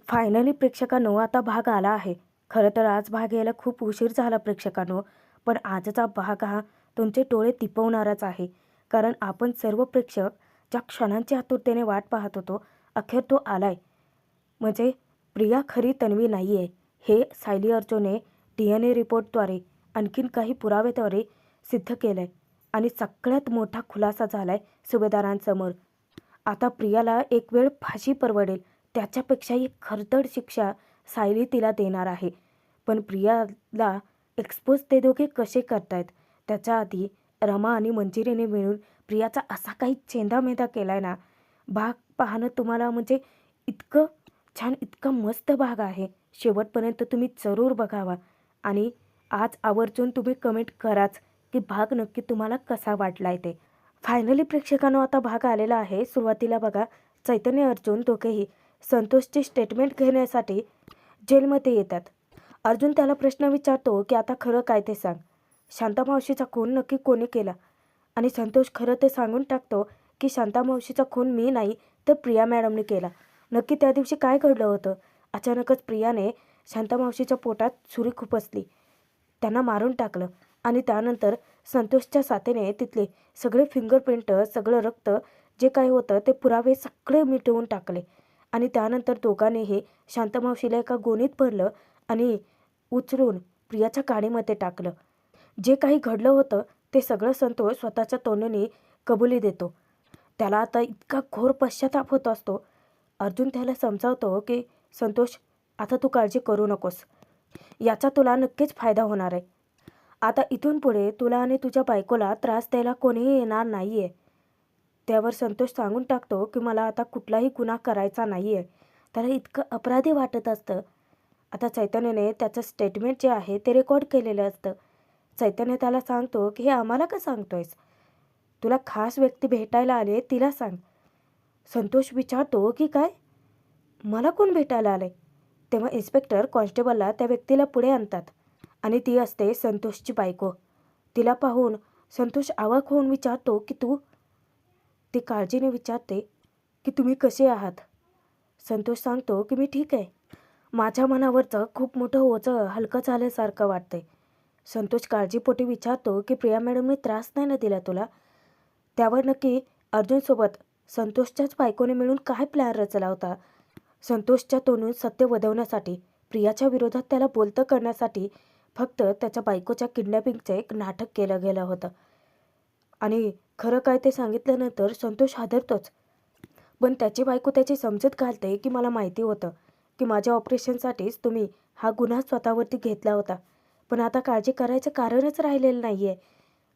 Finally प्रेक्षकांनो आता भाग आला आहे. खरं तर आज भाग यायला खूप उशीर झाला प्रेक्षकांनो, पण आजचा भाग हा तुमचे डोळे दिपवणाराच आहे. कारण आपण सर्व प्रेक्षक ज्या क्षणांची आतुरतेने वाट पाहत होतो, अखेर तो आलाय. म्हणजे प्रिया खरी तन्वी नाही आहे, हे सायली अर्जुनने DNA रिपोर्टद्वारे आणखीन काही पुराव्याद्वारे सिद्ध केलं आहे. आणि सगळ्यात मोठा खुलासा झाला आहे सुभेदारांसमोर. आता प्रियाला एक वेळ फाशी परवडेल, त्याच्यापेक्षाही खरदड शिक्षा सायली तिला देणार आहे. पण प्रियाला एक्सपोज ते दोघे कसे करतायत, त्याच्या आधी रमा आणि मंजिरीने मिळून प्रियाचा असा काही चेंदामेंदा केलाय ना, भाग पाहणं तुम्हाला म्हणजे इतकं छान, इतका मस्त भाग आहे. शेवटपर्यंत तुम्ही जरूर बघावा आणि आज आवर्जून तुम्ही कमेंट कराच की भाग नक्की तुम्हाला कसा वाटलाय ते. फायनली प्रेक्षकांनो आता भाग आलेला आहे. सुरुवातीला बघा, चैतन्य अर्जुन दोघेही संतोषची स्टेटमेंट घेण्यासाठी जेलमध्ये येतात. अर्जुन त्याला प्रश्न विचारतो की आता खरं काय ते सांग, शांता मावशीचा खून नक्की कोणी केला? आणि संतोष खरं ते सांगून टाकतो की शांता मावशीचा खून मी नाही तर प्रिया मॅडमने केला. नक्की त्या दिवशी काय घडलं होतं? अचानकच प्रियाने शांता मावशीच्या पोटात छुरी खुपसली, त्यांना मारून टाकलं आणि त्यानंतर संतोषच्या साथीने तिथले सगळे फिंगरप्रिंट, सगळं रक्त जे काही होतं ते पुरावे सगळे मिटवून टाकले. आणि त्यानंतर दोघांनीही शांतामावशीला एका गोणीत भरलं आणि उचलून प्रियाच्या गाडीमध्ये टाकलं. जे काही घडलं होतं ते सगळं संतोष स्वतःच्या तोंडाने कबुली देतो. त्याला आता इतका घोर पश्चाताप होत असतो. अर्जुन त्याला समजावतो की संतोष, आता तू काळजी करू नकोस, याचा तुला नक्कीच फायदा होणार आहे. आता इथून पुढे तुला आणि तुझ्या बायकोला त्रास द्यायला कोणीही येणार नाही आहे. त्यावर संतोष सांगून टाकतो की मला आता कुठलाही गुन्हा करायचा नाही आहे. त्याला इतकं अपराधी वाटत असतं. आता चैतन्यने त्याचं स्टेटमेंट जे आहे ते रेकॉर्ड केलेलं असतं. चैतन्य त्याला सांगतो की हे आम्हाला का सांगतोयस? तुला खास व्यक्ती भेटायला आले तिला सांग. संतोष विचारतो की काय, मला कोण भेटायला आले? तेव्हा इन्स्पेक्टर कॉन्स्टेबलला त्या व्यक्तीला पुढे आणतात आणि ती असते संतोषची बायको. तिला पाहून संतोष अवाक होऊन विचारतो की तू? ती काळजीने विचारते की तुम्ही कसे आहात? संतोष सांगतो की मी ठीक आहे. माझ्या मनावरचं खूप मोठं ओझं हलकं झाल्यासारखं वाटतंय. संतोष काळजीपोटी विचारतो की प्रिया मॅडमने त्रास नाही ना दिला तुला? त्यावर नक्की अर्जुनसोबत संतोषच्याच बायकोने मिळून काय प्लॅन रचला होता? संतोषच्या तोंडून सत्य वदवण्यासाठी, प्रियाच्या विरोधात त्याला बोलतं करण्यासाठी फक्त त्याच्या बायकोच्या किडनॅपिंगचं एक नाटक केलं गेलं होतं. आणि खरं काय ते सांगितल्यानंतर संतोष हादरतोच. पण त्याची बायको त्याची समजूत घालते की मला माहिती होतं की माझ्या ऑपरेशनसाठीच तुम्ही हा गुन्हा स्वतःवरती घेतला होता. पण आता काळजी करायचं कारणच राहिलेलं नाही आहे,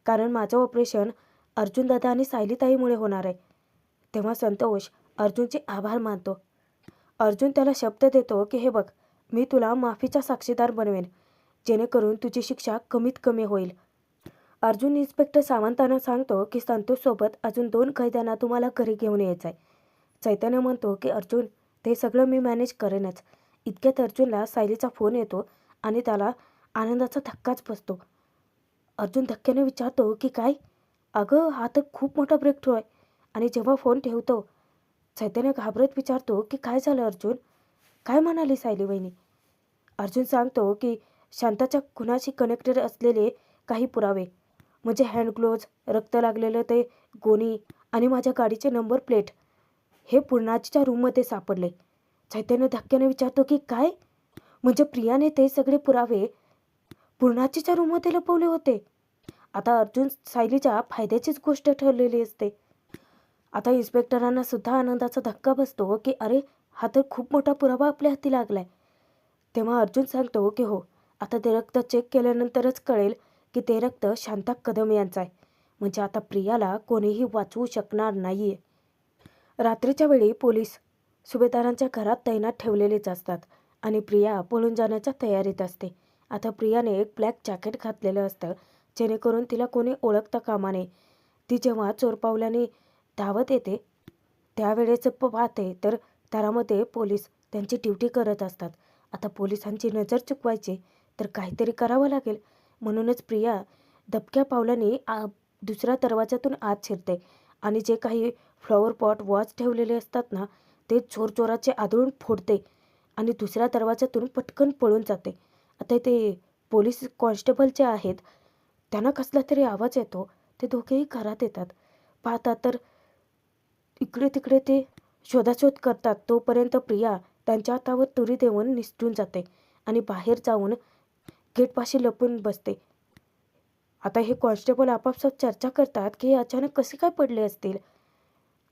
कारण माझं ऑपरेशन अर्जुनदादा आणि सायलीताईमुळे होणार आहे. तेव्हा संतोष अर्जुनचे आभार मानतो. अर्जुन त्याला शब्द देतो की हे बघ, मी तुला माफीचा साक्षीदार बनवेन, जेणेकरून तुझी शिक्षा कमीत कमी होईल. अर्जुन इन्स्पेक्टर सावंतांना सांगतो की संतोषसोबत अजून 2 कैद्यांना तुम्हाला घरी घेऊन यायचं आहे. चैतन्य म्हणतो की अर्जुन, ते सगळं मी मॅनेज करेनच. इतक्यात अर्जुनला सायलीचा फोन येतो आणि त्याला आनंदाचा धक्काच बसतो. अर्जुन धक्क्याने विचारतो की काय? अगं, हा तर खूप मोठा ब्रेक थ्रू आहे. आणि जेव्हा फोन ठेवतो, चैतन्य घाबरत विचारतो की काय झालं अर्जुन? काय म्हणाली सायली वहिनी? अर्जुन सांगतो की शांताच्या खुनाशी कनेक्टेड असलेले काही पुरावे, म्हणजे हँड ग्लोव्ज, रक्त लागलेलं ते गोणी आणि माझ्या गाडीचे नंबर प्लेट हे पूर्णाजीच्या रूममध्ये सापडले. चैतन्य धक्क्याने विचारतो की काय? म्हणजे प्रियाने ते सगळे पुरावे पूर्णाजीच्या रूममध्ये लपवले होते? आता अर्जुन सायलीच्या फायद्याचीच गोष्ट ठरलेली असते. आता इन्स्पेक्टरांना सुद्धा आनंदाचा धक्का बसतो की अरे, हा तर खूप मोठा पुरावा आपल्या हाती लागलाय. तेव्हा अर्जुन सांगतो की हो, आता ते रक्त चेक केल्यानंतरच कळेल की ते रक्त शांता कदम यांचं आहे. म्हणजे आता प्रियाला कोणीही वाचवू शकणार नाहीये. रात्रीच्या वेळी पोलीस सुभेदारांच्या घरात तैनात ठेवलेलेच असतात आणि प्रिया पळून जाण्याच्या तयारीत असते. आता प्रियाने एक ब्लॅक जॅकेट घातलेलं असतं, जेणेकरून तिला कोणी ओळखता कामा नये. ती जेव्हा चोरपावलाने धावत येते त्यावेळेस पाहते तर दारामध्ये पोलीस त्यांची ड्युटी करत असतात. आता पोलिसांची नजर चुकवायची तर काहीतरी करावं लागेल, म्हणूनच प्रिया दबक्या पावलांनी दुसऱ्या दरवाजातून आत शिरते आणि जे काही फ्लॉवर पॉट, वॉच ठेवलेले असतात ना, ते चोरचोराचे आदळून फोडते आणि दुसऱ्या दरवाजातून पटकन पळून जाते. आता ते पोलीस कॉन्स्टेबल जे आहेत त्यांना कसला तरी आवाज येतो. ते दोघेही घरात येतात. पाहतात तर इकडे तिकडे ते शोधाशोध करतात. तोपर्यंत प्रिया त्यांच्या हातावर तुरी देऊन निसटून जाते आणि बाहेर जाऊन गेटपाशी लपून बसते. आता हे कॉन्स्टेबल आपापसात चर्चा करतात की हे अचानक कसे काय पडले असतील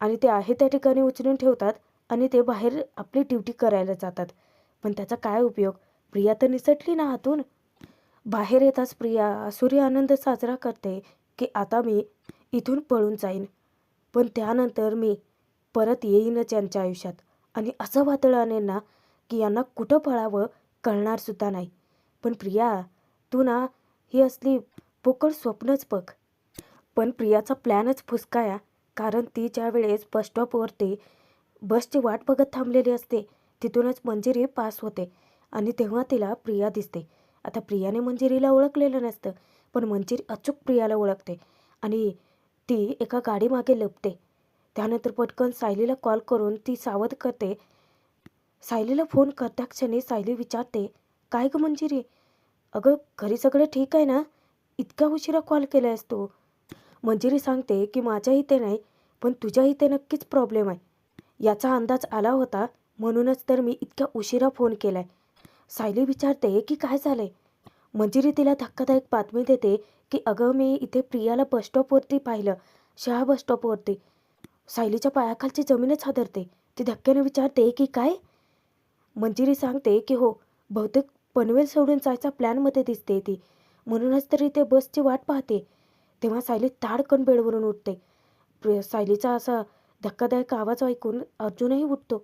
आणि ते आहे त्या ठिकाणी उचलून ठेवतात आणि ते बाहेर आपली ड्युटी करायला जातात. पण त्याचा काय उपयोग? प्रिया तर निसटली ना हातून. बाहेर येताच प्रिया आसुरी आनंद साजरा करते की आता मी इथून पळून जाईन, पण त्यानंतर मी परत येईनच यांच्या आयुष्यात. आणि असं वादळ आणेन ना की यांना कुठं पळावं कळणारसुद्धा नाही. पण प्रिया, तू ना ही असली पोकळ स्वप्नच बघ. पण प्रियाचा प्लॅनच फुसकाया. कारण ती ज्या वेळेस बसस्टॉपवरती बसची वाट बघत थांबलेली असते तिथूनच मंजिरी पास होते आणि तेव्हा तिला प्रिया दिसते. आता प्रियाने मंजिरीला ओळखलेलं नसतं, पण मंजिरी अचूक प्रियाला ओळखते आणि ती एका गाडीमागे लपते. त्यानंतर पटकन सायलीला कॉल करून ती सावध करते. सायलीला फोन करत्या क्षणी सायली विचारते, काय गं मंजिरी? अगं घरी सगळं ठीक आहे ना? इतक्या उशिरा कॉल केला आहेस तू? मंजिरी सांगते की माझ्या इथे नाही, पण तुझ्या इथे नक्कीच प्रॉब्लेम आहे. याचा अंदाज आला होता, म्हणूनच तर मी इतक्या उशिरा फोन केलाय. सायली विचारते की काय झालंय? मंजिरी तिला धक्कादायक बातमी देते की अगं मी इथे प्रियाला बसस्टॉपवरती पाहिलं, शहा बसस्टॉपवरती. सायलीच्या पायाखालची जमीनच हादरते. ती धक्क्याने विचारते की काय? मंजिरी सांगते की हो, बहुतेक पनवेल सोडून जायचा प्लॅनमध्ये दिसते ती, म्हणूनच तर इथे बसची वाट पाहते. तेव्हा सायली ताडकन बेडवरून उठते. सायलीचा असा धक्कादायक आवाज ऐकून अर्जुनही उठतो.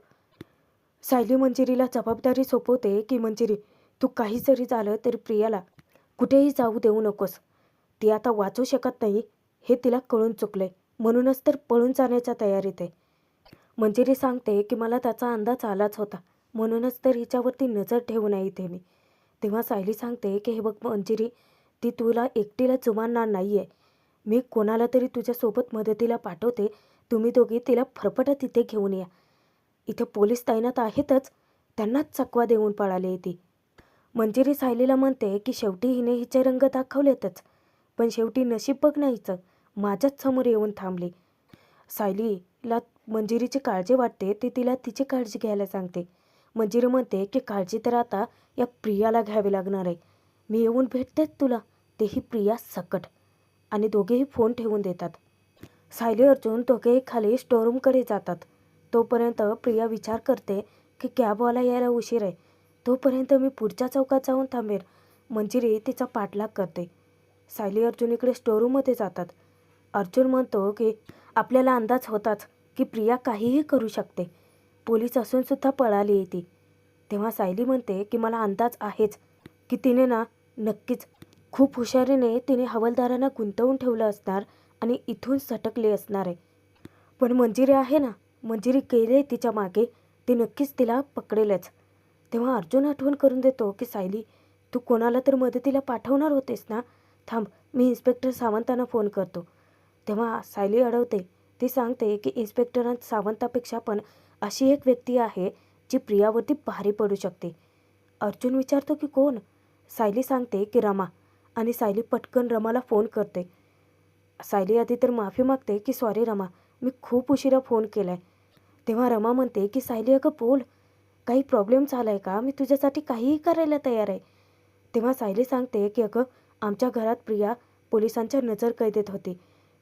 सायली मंजिरीला जबाबदारी सोपवते की मंजिरी, तू काही जरी झालं तरी प्रियाला कुठेही जाऊ देऊ नकोस. ती आता वाचू शकत नाही हे तिला कळून चुकले, म्हणूनच तर पळून जाण्याच्या तयारीत आहे. मंजिरी सांगते की मला त्याचा अंदाज आलाच होता, म्हणूनच तर हिच्यावरती नजर ठेवू नये इथे मी. तेव्हा सायली सांगते की हे बघ मंजिरी, ती तुला एकटीला जुमानणार नाही आहे. मी कोणाला तरी तुझ्यासोबत मदतीला पाठवते. तुम्ही दोघी तिला फरफटत इथे घेऊन या. इथे पोलीस तैनात आहेतच, त्यांनाच चकवा देऊन पळाली ती. मंजिरी सायलीला म्हणते की शेवटी हिने हिचे रंग दाखवलेतच, पण शेवटी नशीब बघ ना हिचं, माझ्याच समोर येऊन थांबली. सायलीला मंजिरीची काळजी वाटते. ती तिला तिची काळजी घ्यायला सांगते. मंजिरी म्हणते की काळजी तर आता या प्रियाला घ्यावी लागणार आहे. मी येऊन भेटतेच तुला, तेही प्रिया सकट. आणि दोघेही फोन ठेवून देतात. सायली अर्जुन दोघेही खाली स्टोअरूमकडे जातात. तोपर्यंत प्रिया विचार करते की कॅबवाला यायला उशीर आहे, तोपर्यंत मी पुढच्या चौकात जाऊन थांबेल. मंजिरी तिचा पाठलाग करते. सायली अर्जुन इकडे स्टोअरूममध्ये जातात. अर्जुन म्हणतो की आपल्याला अंदाज होताच की प्रिया काहीही करू शकते, पोलीस असूनसुद्धा पळाली आहे ती. तेव्हा सायली म्हणते की मला अंदाज आहेच की तिने ना नक्कीच खूप हुशारीने तिने हवालदारांना गुंतवून ठेवलं असणार आणि इथून सटकली असणार आहे. पण मंजिरी आहे ना, मंजिरी गेले तिच्या मागे, ती नक्कीच तिला पकडेलच. तेव्हा अर्जुन आठवण करून देतो की सायली, तू कोणाला तर मदतीला पाठवणार होतेस ना? थांब, मी इन्स्पेक्टर सावंतांना फोन करतो. तेव्हा सायली अडवते. ती सांगते की इन्स्पेक्टर सावंतापेक्षा पण अशी एक व्यक्ती आहे जी प्रियावरती भारी पडू शकते. अर्जुन विचारतो की कोण? सायली सांगते की रमा. आणि सायली पटकन रमाला फोन करते. सायली आधी तर माफी मागते की सॉरी रमा, मी खूप उशिरा फोन केला आहे. तेव्हा रमा म्हणते की सायली अगं बोल, काही प्रॉब्लेम झाला आहे का? मी तुझ्यासाठी काहीही करायला तयार आहे. तेव्हा सायली सांगते की अगं आमच्या घरात प्रिया पोलिसांच्या नजरकैदेत होती,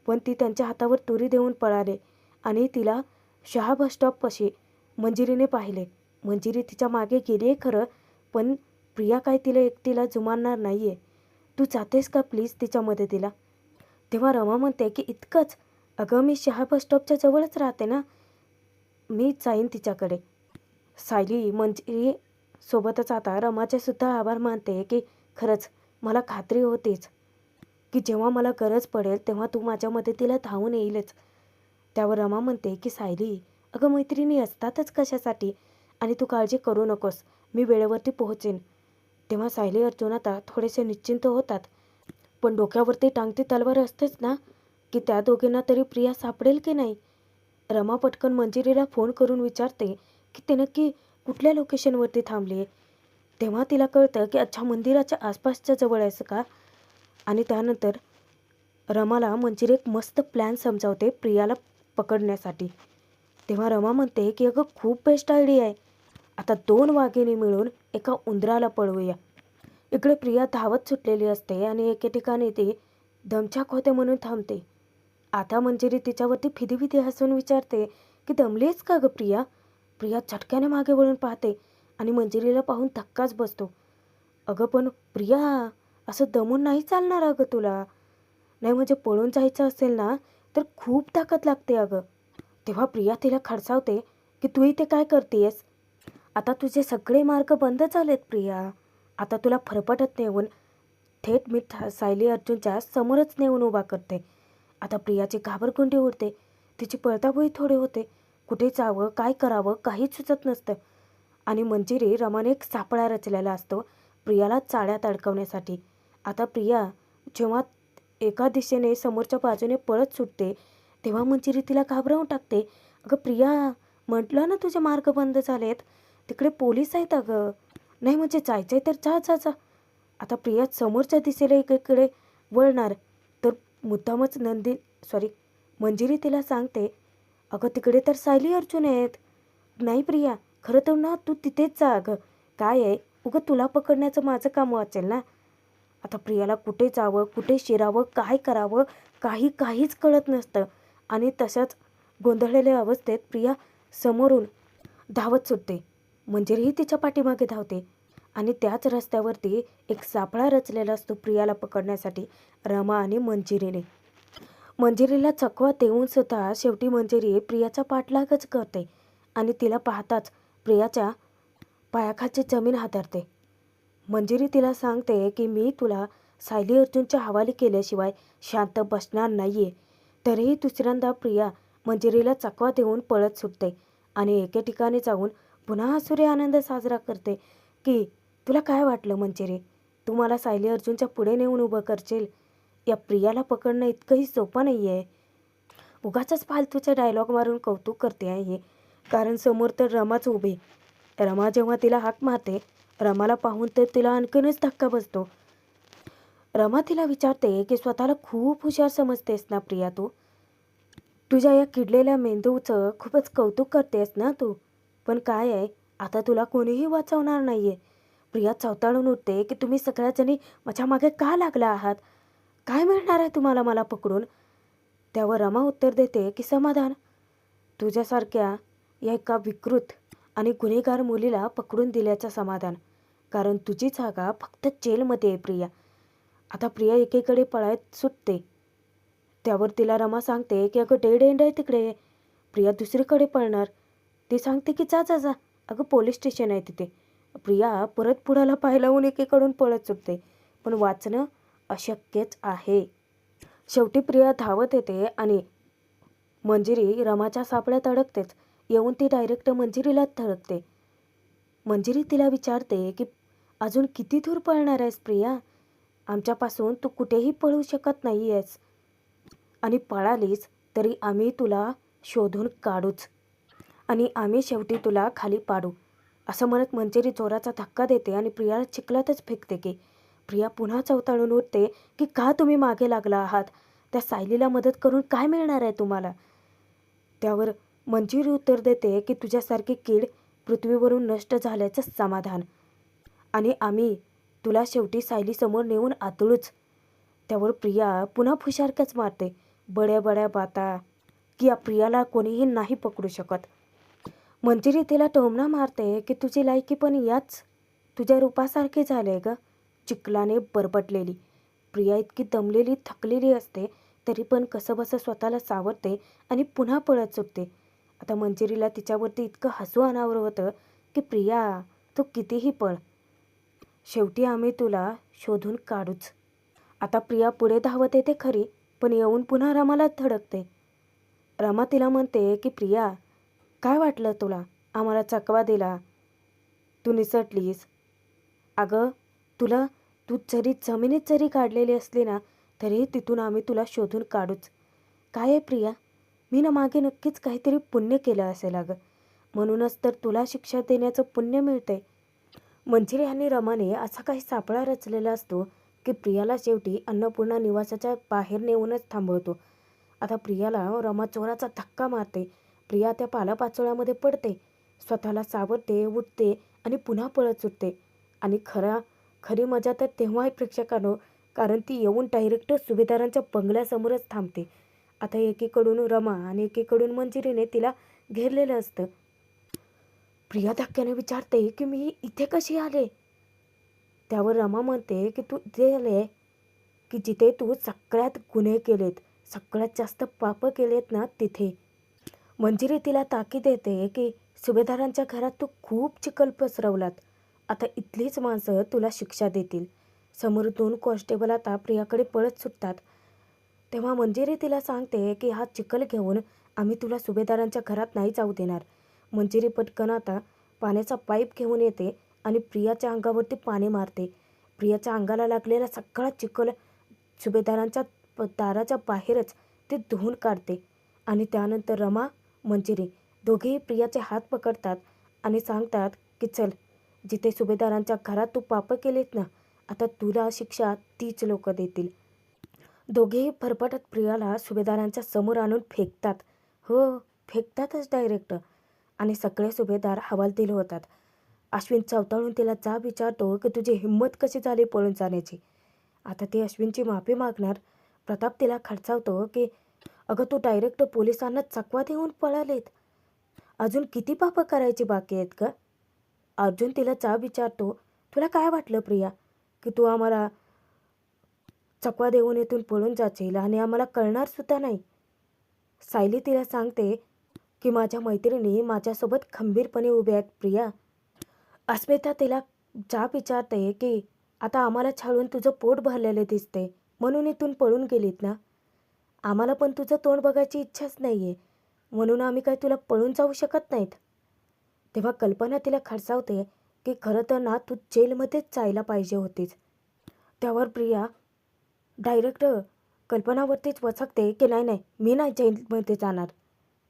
पण ती त्यांच्या हातावर तुरी देऊन पळाले आणि तिला शहा बसस्टॉपपाशी मंजिरीने पाहिले. मंजिरी तिच्या मागे गेली आहे खरं, पण प्रिया काय तिला एकटीला जुमानणार नाही आहे. तू जातेस का प्लीज तिच्या मदतीला? तेव्हा रमा म्हणते की इतकंच? अगं मी शहा बसस्टॉपच्या जवळच राहते ना, मी जाईन तिच्याकडे. सायली मंजिरी सोबतच आता रमाचे सुद्धा आभार मानते की खरंच मला खात्री होतीच की जेव्हा मला गरज पडेल तेव्हा तू माझ्या मदतीला धावून येईलच. त्यावर रमा म्हणते की सायली, अगं मैत्रिणी असतातच कशासाठी, आणि तू काळजी करू नकोस, मी वेळेवरती पोहोचेन. तेव्हा सायली अर्जुन आता थोडेसे निश्चिंत होतात. पण डोक्यावरती टांगती तलवार असतेच ना की त्या दोघींना तरी प्रिया सापडेल की नाही. रमा पटकन मंजिरीला फोन करून विचारते की ते नक्की कुठल्या लोकेशनवरती थांबली आहे. तेव्हा तिला कळतं की अच्छा मंदिराच्या आसपासच्या जवळ आहेस का. आणि त्यानंतर रमाला मंजिरी एक मस्त प्लॅन समजावते प्रियाला पकडण्यासाठी. तेव्हा रमा म्हणते की अगं खूप बेस्ट आयडिया आहे. आता 2 वाघिणी मिळून एका उंदराला पळवूया. इकडे प्रिया धावत सुटलेली असते आणि एके ठिकाणी ती दमछाक होते म्हणून थांबते. आता मंजिरी तिच्यावरती फिदी हसून विचारते की दमलीस का गं प्रिया. प्रिया झटक्याने मागे वळून पाहते आणि मंजिरीला पाहून धक्काच बसतो. अगं पण प्रिया, असं दमून नाही चालणार अगं तुला. नाही म्हणजे पळून जायचं असेल ना तर खूप ताकद लागते अगं. तेव्हा प्रिया तिला खडसावते की तू इथे काय करतेस. आता तुझे सगळे मार्ग बंद झालेत प्रिया. आता तुला फरफटत नेऊन थेट मी सायली अर्जुनच्या समोरच नेऊन उभा करते. आता प्रियाची घाबरगुंडी उडते. तिची पळताभुई थोडी होते. कुठे जावं काय करावं काहीच सुचत नसतं. आणि मंजिरी रमाने एक सापळा रचलेला असतो प्रियाला चाळ्यात अडकवण्यासाठी. आता प्रिया जेव्हा एका दिशेने समोरच्या बाजूने पळत सुटते तेव्हा मंजिरी तिला घाबरवून टाकते. अगं प्रिया, म्हटलं ना तुझे मार्ग बंद झालेत. तिकडे पोलीस आहेत अगं. नाही म्हणजे जायचंय तर जा जा जा. आता प्रिया समोरच्या दिशेला एकीकडे वळणार तर मुद्दामच मंजिरी तिला सांगते अगं तिकडे तर सायली अर्जुन आहेत. नाही प्रिया, खरं तर ना तू तिथेच जा अगं. काय आहे उगं तुला पकडण्याचं माझं काम वाचेल ना. आता प्रियाला कुठे जावं कुठे शिरावं काय करावं काहीच कळत नसतं. आणि तशाच गोंधळलेल्या अवस्थेत प्रिया समोरून धावत सुटते. मंजिरीही तिच्या पाठीमागे धावते. आणि त्याच रस्त्यावरती एक सापळा रचलेला असतो प्रियाला पकडण्यासाठी रमा आणि मंजिरीने. मंजिरीला चकवा देऊन सुद्धा शेवटी मंजिरी प्रियाचा पाठलागच करते. आणि तिला पाहताच प्रियाच्या पायाखालची जमीन हादरते. मंजिरी तिला सांगते की मी तुला सायली अर्जुनच्या हवाली केल्याशिवाय शांत बसणार नाहीये. तरीही दुसऱ्यांदा प्रिया मंजिरीला चकवा देऊन पळत सुटते आणि एके ठिकाणी जाऊन पुन्हा हसुरे आनंद साजरा करते की तुला काय वाटलं मंजिरी, तू मला सायली अर्जुनच्या पुढे नेऊन उभं करशील. या प्रियाला पकडणं इतकंही सोपं नाही आहे. उगाचच फालतूचे डायलॉग मारून कौतुक करते आहे. कारण समोर तर रमाच उभी. रमा जेव्हा तिला हाक मारते रमाला पाहून तर तिला आणखीनच धक्का बसतो. रमा तिला विचारते की स्वतःला खूप हुशार समजतेस ना प्रिया तू. तुझ्या या किडलेल्या मेंदूचं खूपच कौतुक करतेस ना तू. पण काय आहे आता तुला कोणीही वाचवणार नाहीये. प्रिया चवताळून उठते की तुम्ही सगळ्याजणी माझ्या मागे का लागला आहात. काय मिळणार आहे तुम्हाला मला पकडून. त्यावर रमा उत्तर देते की समाधान. तुझ्यासारख्या या एका विकृत आणि गुन्हेगार मुलीला पकडून दिल्याचं समाधान. कारण तुझी जागा फक्त जेलमध्ये आहे प्रिया. आता प्रिया एकीकडे पळायत सुटते. त्यावर तिला रमा सांगते की अगं डेड एंड आहे तिकडे. प्रिया दुसरीकडे पळणार. ती सांगते की जा जा जा, अगं पोलीस स्टेशन आहे तिथे. प्रिया परत पुढाला पाय लावून एकीकडून पळत सुटते. पण वाचणं अशक्यच आहे. शेवटी प्रिया धावत येते आणि मंजिरी रमाच्या सापळ्यात अडकतेच. येऊन ती डायरेक्ट मंजिरीलाच धडकते. मंजिरी तिला विचारते की अजून किती दूर पळणार आहेस प्रिया. आमच्यापासून तू कुठेही पळू शकत नाही आहेस. आणि पळालीस तरी आम्ही तुला शोधून काढूच. आणि आम्ही शेवटी तुला खाली पाडू. असं म्हणत मंजिरी जोराचा धक्का देते आणि प्रियाला चिखलातच फेकते की प्रिया पुन्हा चवताळून उठते की का तुम्ही मागे लागला आहात. त्या सायलीला मदत करून काय मिळणार आहे तुम्हाला. त्यावर मंजिरी उत्तर देते की तुझ्यासारखी कीड पृथ्वीवरून नष्ट झाल्याचं समाधान. आणि आम्ही तुला शेवटी सायलीसमोर नेऊन आदळूच. त्यावर प्रिया पुन्हा फुशारक्याच मारते. बड्या बड्या बाता की या प्रियाला कोणीही नाही पकडू शकत. मंजिरी तिला टोमणा मारते की तुझी लायकी पण याच तुझ्या रूपासारखी झाले ग. चिखलाने बरबटलेली प्रिया इतकी दमलेली थकलेली असते तरी पण कसंबसं स्वतःला सावरते आणि पुन्हा पळत सुटते. आता मंजिरीला तिच्यावरती इतकं हसू अनावर होतं की प्रिया तू कितीही पळ, शेवटी आम्ही तुला शोधून काढूच. आता प्रिया पुढे धावत येते खरी पण येऊन पुन्हा रमाला धडकते. रमा तिला म्हणते की प्रिया काय वाटलं तुला आम्हाला चकवा दिला, तू निसटलीस. अगं तू जरी जमिनीत जरी काढलेली असली ना तरी तिथून आम्ही तुला शोधून काढूच. काय आहे प्रिया, मी ना मागे नक्कीच काहीतरी पुण्य केलं असेल अगं. म्हणूनच तर तुला शिक्षा देण्याचं पुण्य मिळतंय. मंजिरी आणि रमाने असा काही सापळा रचलेला असतो की प्रियाला शेवटी अन्नपूर्णा निवासाच्या बाहेर नेऊनच थांबवतो. आता प्रियाला रमा जोराचा धक्का मारते. प्रिया त्या पालापाचोळ्यामध्ये पडते, स्वतःला सावरते, उठते आणि पुन्हा पळत सुटते. आणि खरी मजा तर तेव्हा आहे प्रेक्षकांनो, कारण ती येऊन डायरेक्ट सुभेदारांच्या बंगल्यासमोरच थांबते. आता एकीकडून रमा आणि एकीकडून मंजिरीने तिला घेरलेलं असतं. प्रिया धक्क्याने विचारते की मी इथे कशी आले. त्यावर रमा म्हणते की तू इथे आले की जिथे तू सगळ्यात गुन्हे केलेत, सगळ्यात जास्त पापं केलेत ना तिथे. मंजिरी तिला ताकीद देते की सुभेदारांच्या घरात तू खूप चिखल पसरवलात. आता इथलीच माणसं तुला शिक्षा देतील. समोर 2 कॉन्स्टेबल आता प्रियाकडे पळत सुटतात. तेव्हा मंजिरी तिला सांगते की हा चिखल घेऊन आम्ही तुला सुभेदारांच्या घरात नाही जाऊ देणार. मंजिरी पटकन आता पाण्याचा पाईप घेऊन येते आणि प्रियाच्या अंगावरती पाणी मारते. प्रियाच्या अंगाला लागलेला सगळा चिखल सुभेदारांच्या दाराच्या बाहेरच ते धुवून काढते. आणि त्यानंतर रमा, मंजिरी दोघेही प्रियाचे हात पकडतात आणि सांगतात की चल, जिथे सुभेदारांच्या घरात तू पापं केलीत ना, आता तुला शिक्षा तीच लोक देतील. दोघेही फरफटत प्रियाला सुभेदारांच्या समोर आणून फेकतात. हो, फेकतातच डायरेक्ट. आणि सगळे सुभेदार हवालदिल होतात. अश्विन चवताळून तिला जाब विचारतो की तुझी हिंमत कशी झाली पळून जाण्याची. आता ती अश्विनची माफी मागणार. प्रताप तिला खडसावतो की अगं तू डायरेक्ट पोलिसांना चकवा देऊन पळालेत. अजून किती पापं करायची बाकी आहेत का. अर्जुन तिला जाब विचारतो, तुला काय वाटलं प्रिया की तू आम्हाला चकवा देऊन इथून पळून जाशील आणि आम्हाला कळणार सुद्धा नाही. सायली तिला सांगते की माझ्या मैत्रिणी माझ्यासोबत खंबीरपणे उभ्या आहेत प्रिया. अस्मिता तिला जाब विचारते की आता आम्हाला छळून तुझं पोट भरलेलं दिसते म्हणून इथून पळून गेलीत ना. आम्हाला पण तुझं तोंड बघायची इच्छाच नाही आहे, म्हणून आम्ही काय तुला पळून जाऊ शकत नाहीत. तेव्हा कल्पना तिला खडसावते की खरं तर ना तू जेलमध्येच जायला पाहिजे होतीस. त्यावर प्रिया डायरेक्ट कल्पनावरतीच वचकते की नाही नाही, मी नाही जेलमध्ये जाणार.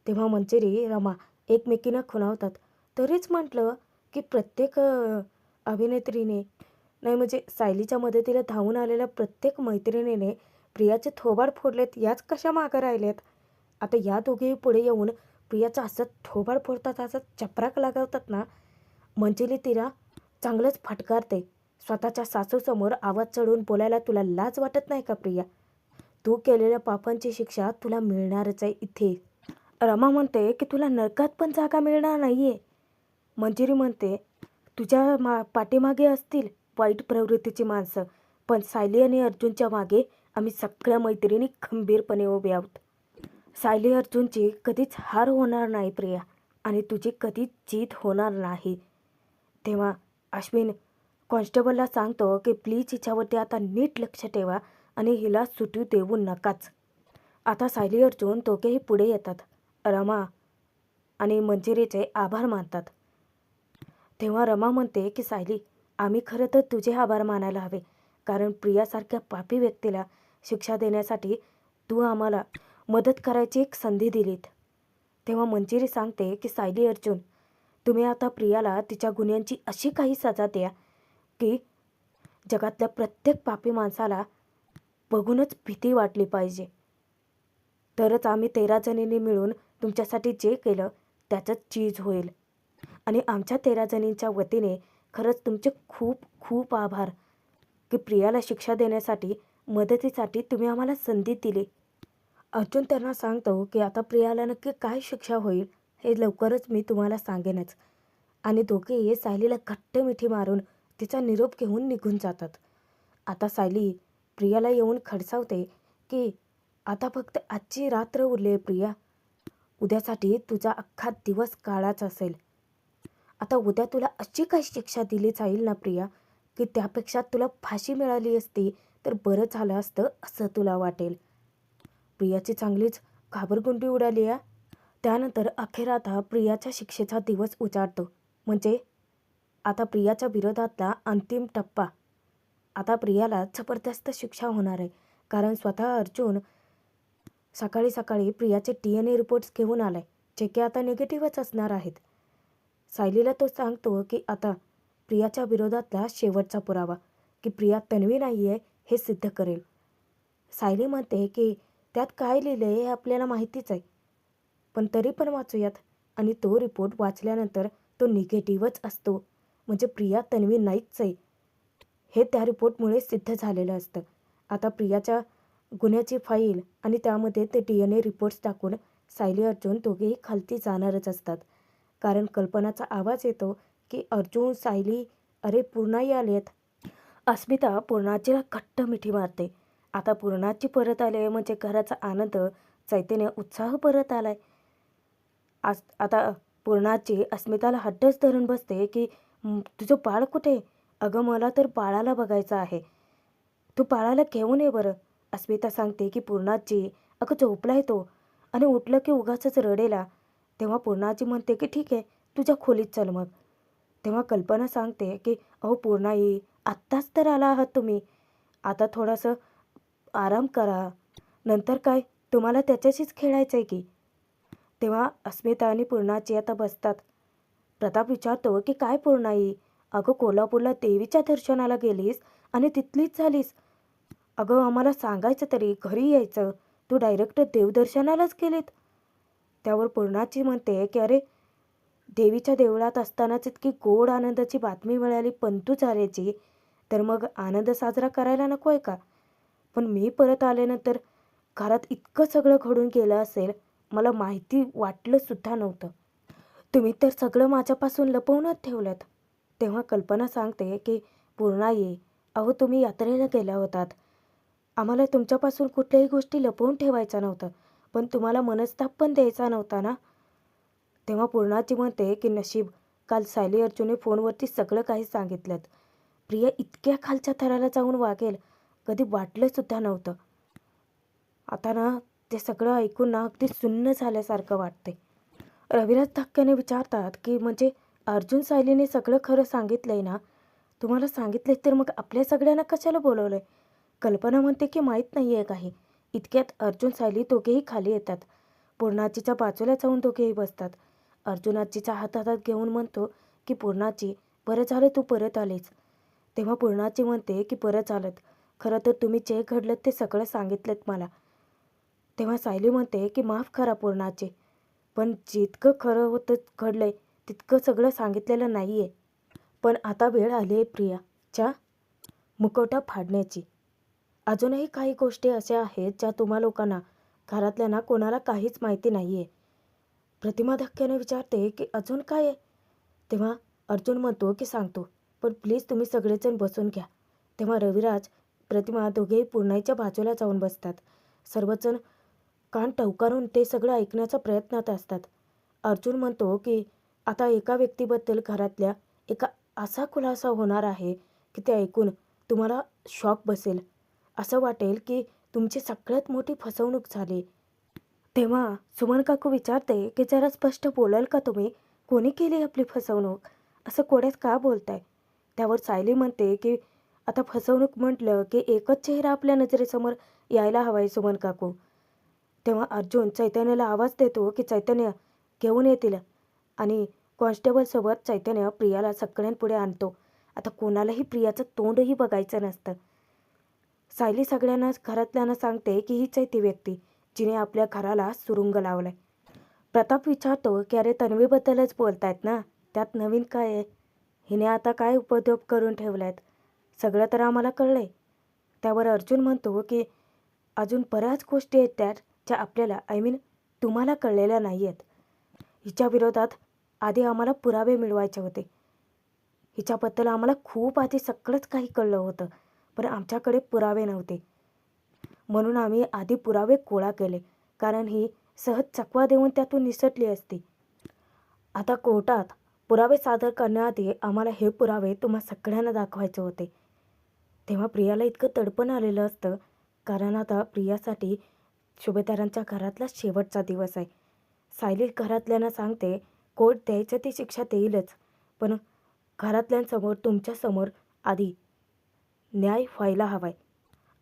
तेव्हा मंजिरी, रमा एकमेकींना खुणावतात. तरीच म्हटलं की प्रत्येक अभिनेत्रीने नाही म्हणजे सायलीच्या मदतीला धावून आलेल्या प्रत्येक मैत्रिणीने प्रियाचे थोबाड फोडलेत, याच कशा मागं राहिलेत. आता या दोघेही पुढे येऊन प्रियाचं असं थोबाड फोडतात, असं चपराक लागवतात ना. मंजिरी तिला चांगलंच फटकारते. स्वतःच्या सासूसमोर आवाज चढवून बोलायला तुला लाज वाटत नाही का प्रिया. तू केलेल्या पापांची शिक्षा तुला मिळणारच आहे इथे. रमा म्हणते की तुला नरकात पण जागा मिळणार नाही आहे. मंजिरी म्हणते तुझ्या पाठीमागे असतील वाईट प्रवृत्तीची माणसं, पण सायली आणि अर्जुनच्या मागे आम्ही सगळ्या मैत्रिणी खंबीरपणे उभे आहोत. सायली अर्जुनची कधीच हार होणार नाही प्रिया, आणि तुझी कधीच जीत होणार नाही. तेव्हा अश्विन कॉन्स्टेबलला सांगतो की प्लीज हिच्यावरती आता नीट लक्ष ठेवा आणि हिला सुटू देऊ नकाच. आता सायली अर्जुन दोघेही पुढे येतात. रमा आणि मंजिरीचे आभार मानतात. तेव्हा रमा म्हणते की सायली, आम्ही खरं तर तुझे आभार मानायला हवे, कारण प्रियासारख्या पापी व्यक्तीला शिक्षा देण्यासाठी तू आम्हाला मदत करायची एक संधी दिलीत. तेव्हा मंजिरी सांगते की सायली अर्जुन, तुम्ही आता प्रियाला तिच्या गुन्ह्यांची अशी काही सजा द्या की जगातल्या प्रत्येक पापी माणसाला बघूनच भीती वाटली पाहिजे. तरच आम्ही 13 जणींनी मिळून तुमच्यासाठी जे केलं त्याचंच चीज होईल. आणि आमच्या 13 जणींच्या वतीने खरंच तुमचे खूप खूप आभार की प्रियाला शिक्षा देण्यासाठी, मदतीसाठी तुम्ही आम्हाला संधी दिली. अर्जुन त्यांना सांगतो की आता प्रियाला नक्की काय शिक्षा होईल हे लवकरच मी तुम्हाला सांगेनच. आणि दोघेही सायलीला घट्ट मिठी मारून तिचा निरोप घेऊन निघून जातात. आता सायली प्रियाला येऊन खडसावते की आता फक्त आजची रात्र उरली आहे प्रिया, उद्यासाठी तुझा अख्खा दिवस काळाच असेल. आता उद्या तुला अशी काही शिक्षा दिली जाईल ना प्रिया की त्यापेक्षा तुला फाशी मिळाली असती तर बरं झालं असतं असं तुला वाटेल. प्रियाची चांगलीच घाबरगुंडी उडाली आहे. त्यानंतर अखेर आता प्रियाच्या शिक्षेचा दिवस उजाडतो. म्हणजे आता प्रियाच्या विरोधातला अंतिम टप्पा. आता प्रियाला जबरदस्त शिक्षा होणार आहे, कारण स्वतः अर्जुन सकाळी सकाळी प्रियाचे DNA रिपोर्ट्स घेऊन आलाय, जे की आता निगेटिव्हच असणार आहेत. सायलीला तो सांगतो की आता प्रियाच्या विरोधातला शेवटचा पुरावा की प्रिया तन्वी नाही आहे हे सिद्ध करेल. सायली म्हणते की त्यात काय लिहिलं आहे हे आपल्याला माहितीच आहे, पण तरी पण वाचूयात. आणि तो रिपोर्ट वाचल्यानंतर तो निगेटिव्हच असतो. म्हणजे प्रिया तन्वी नाहीच आहे हे त्या रिपोर्टमुळे सिद्ध झालेलं असतं. आता प्रियाच्या गुन्ह्याची फाईल आणि त्यामध्ये ते DNA रिपोर्ट्स टाकून सायली अर्जुन दोघेही खालती जाणारच असतात. कारण कल्पनाचा आवाज येतो की अर्जुन, सायली, अरे पूर्णाई आलेत. अस्मिता पूर्णाजीला घट्ट मिठी मारते. आता पूर्णाची परत आले म्हणजे घराचा आनंद, चैतन्य, उत्साह परत आलाय. आता पूर्णाची अस्मिताला हट्टच धरून बसते की तुझं बाळ कुठे? अगं मला तर बाळाला बघायचं आहे, तू बाळाला घेऊन ये बरं. अस्मिता सांगते की पूर्णाची अगं झोपलाय तो आणि उठलं की उगाचच रडेला. तेव्हा पूर्णाची म्हणते की ठीक आहे, तुझ्या खोलीत चल मग. तेव्हा कल्पना सांगते की अहो पूर्णाई, आत्ताच तर आला आहात तुम्ही, आता थोडंसं आराम करा, नंतर काय तुम्हाला त्याच्याशीच खेळायचं आहे की. तेव्हा अस्मिता आणि पूर्णाची आता बसतात. प्रताप विचारतो की काय पूर्णाई, अगं कोल्हापूरला देवीच्या दर्शनाला गेलीस आणि तिथलीच झालीस. अगं आम्हाला सांगायचं तरी, घरी यायचं, तू डायरेक्ट देवदर्शनालाच गेलीत. त्यावर पूर्णाची म्हणते की अरे देवीच्या देवळात असतानाच इतकी गोड आनंदाची बातमी मिळाली पंतू झाल्याची, तर मग आनंद साजरा करायला नको आहे का? पण मी परत आल्यानंतर घरात इतकं सगळं घडून गेलं असेल, मला माहिती वाटलं सुद्धा नव्हतं. तुम्ही तर सगळं माझ्यापासून लपवूनच ठेवलं. तेव्हा कल्पना सांगते की पूर्णाई, अहो तुम्ही यात्रेला गेल्या होतात, आम्हाला तुमच्यापासून कुठल्याही गोष्टी लपवून ठेवायच्या नव्हतं, पण तुम्हाला मनस्ताप पण द्यायचा नव्हता ना. तेव्हा पूर्णाची म्हणते की नशीब काल सायली अर्जुनने फोनवरती सगळं काही सांगितलं. प्रिया इतक्या खालच्या थराला जाऊन वागेल कधी वाटलं सुद्धा नव्हतं. आता ना ते सगळं ऐकून ना अगदी सुन्न झाल्यासारखं वाटते. रविराज धक्क्याने विचारतात की म्हणजे अर्जुन, सायलीने सगळं खरं सांगितलंय ना? तुम्हाला सांगितलंय तर मग आपल्या सगळ्यांना कशाला बोलवलंय? कल्पना म्हणते की माहीत नाही आहे काही. इतक्यात अर्जुन, सायली दोघेही खाली येतात. पूर्णाजीच्या बाजूला जाऊन दोघेही बसतात. अर्जुन आजीचा हात हातात घेऊन म्हणतो की पूर्णाजी, बरं झालं तू परत आलीस. तेव्हा पूर्णाजी म्हणते की बरं झालं, खरं तर तुम्ही जे घडलं ते सगळं सांगितलं मला. तेव्हा सायली म्हणते की माफ करा पूर्णाजी, पण जितकं खरं होतं घडलंय तितकं सगळं सांगितलेलं नाही आहे. पण आता वेळ आली आहे प्रियाच्या मुखवटा फाडण्याची. अजूनही काही गोष्टी अशा आहेत ज्या तुम्हा लोकांना, घरातल्यांना कोणाला काहीच माहिती नाही आहे. प्रतिमा धक्क्याने विचारते की अजून काय आहे? तेव्हा अर्जुन म्हणतो की सांगतो, पण प्लीज तुम्ही सगळेजण बसून घ्या. तेव्हा रविराज, प्रतिमा दोघेही पूर्णाईच्या बाजूला जाऊन बसतात. सर्वजण कान टवकारून ते सगळं ऐकण्याचा प्रयत्नात असतात. अर्जुन म्हणतो की आता एका व्यक्तीबद्दल घरातल्या एका असा खुलासा होणार आहे की ते ऐकून तुम्हाला शॉक बसेल. असं वाटेल की तुमची सगळ्यात मोठी फसवणूक झाली. तेव्हा सुमन काकू विचारते की जरा स्पष्ट बोलाल का तुम्ही, कोणी केली आपली फसवणूक, असं कोड्यात का बोलताय? त्यावर सायली म्हणते की आता फसवणूक म्हटलं की एकच चेहरा आपल्या नजरेसमोर यायला हवा आहे सुमन काकू. तेव्हा अर्जुन चैतन्याला आवाज देतो की चैतन्य घेऊन येतील आणि कॉन्स्टेबलसोबत चैतन्य प्रियाला सगळ्यांपुढे आणतो. आता कोणालाही प्रियाचं तोंडही बघायचं नसतं. सायली सगळ्यांना घरातल्यांना सांगते की हीच आहे ती व्यक्ती जिने आपल्या घराला सुरुंग लावलाय. प्रताप विचारतो की अरे तन्वीबद्दलच बोलतायत ना, त्यात नवीन काय आहे? हिने आता काय उपद्व्याप करून ठेवलायत, सगळं तर आम्हाला कळलंय. त्यावर अर्जुन म्हणतो की अजून बऱ्याच गोष्टी आहेत त्यात ज्या आपल्याला, तुम्हाला कळलेल्या नाही आहेत. हिच्या विरोधात आधी आम्हाला पुरावे मिळवायचे होते. हिच्याबद्दल आम्हाला खूप आधी सगळंच काही कळलं होतं, पण आमच्याकडे पुरावे नव्हते. म्हणून आम्ही आधी पुरावे गोळा केले, कारण ही सहज चकवा देऊन त्यातून निसटली असती. आता कोर्टात पुरावे सादर करण्याआधी आम्हाला हे पुरावे तुम्हा सगळ्यांना दाखवायचे होते. तेव्हा प्रियाला इतकं तडपण आलेलं असतं, कारण आता प्रियासाठी सुभेदारांच्या घरातला शेवटचा दिवस आहे. सायली घरातल्यांना सांगते कोर्ट द्यायचं ती शिक्षा देईलच, पण घरातल्यांसमोर तुमच्यासमोर आधी न्याय व्हायला हवाय.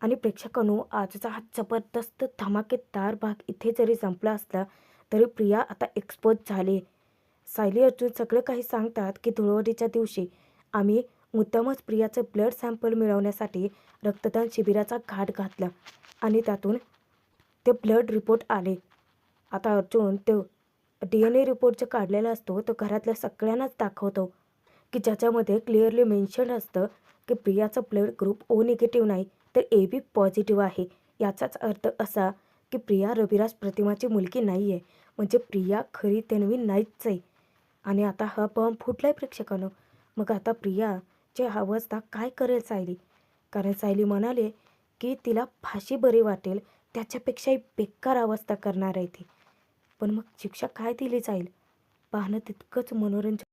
आणि प्रेक्षकांनो, आजचा हा जबरदस्त धमाकेदार भाग इथे जरी संपला असला तरी प्रिया आता एक्सपोज झाली. सायली अर्जुन सगळं काही सांगतात की धुळवडीच्या दिवशी आम्ही मुद्दामच प्रियाचं ब्लड सॅम्पल मिळवण्यासाठी रक्तदान शिबिराचा घाट घातला आणि त्यातून ते ब्लड रिपोर्ट आले. आता अर्जुन तो DNA रिपोर्ट जो काढलेला असतो तो घरातल्या सगळ्यांनाच दाखवतो की ज्याच्यामध्ये क्लिअरली मेन्शन असतं की प्रियाचा ब्लड ग्रुप O निगेटिव्ह नाही तर AB पॉझिटिव्ह आहे. याचाच अर्थ असा की प्रिया रविराज प्रतिमाची मुलगी नाही आहे, म्हणजे प्रिया खरी तन्वी नाहीच आहे. आणि आता हा बॉम्ब फुटलाय प्रेक्षकांनो. मग आता प्रियाची अवस्था काय करेल सायली? कारण सायली म्हणाले की तिला फाशी बरी वाटेल, त्याच्यापेक्षाही बेकार अवस्था करणार आहे ती. पण मग शिक्षा काय दिली जाईल? पाहणं तितकंच मनोरंजक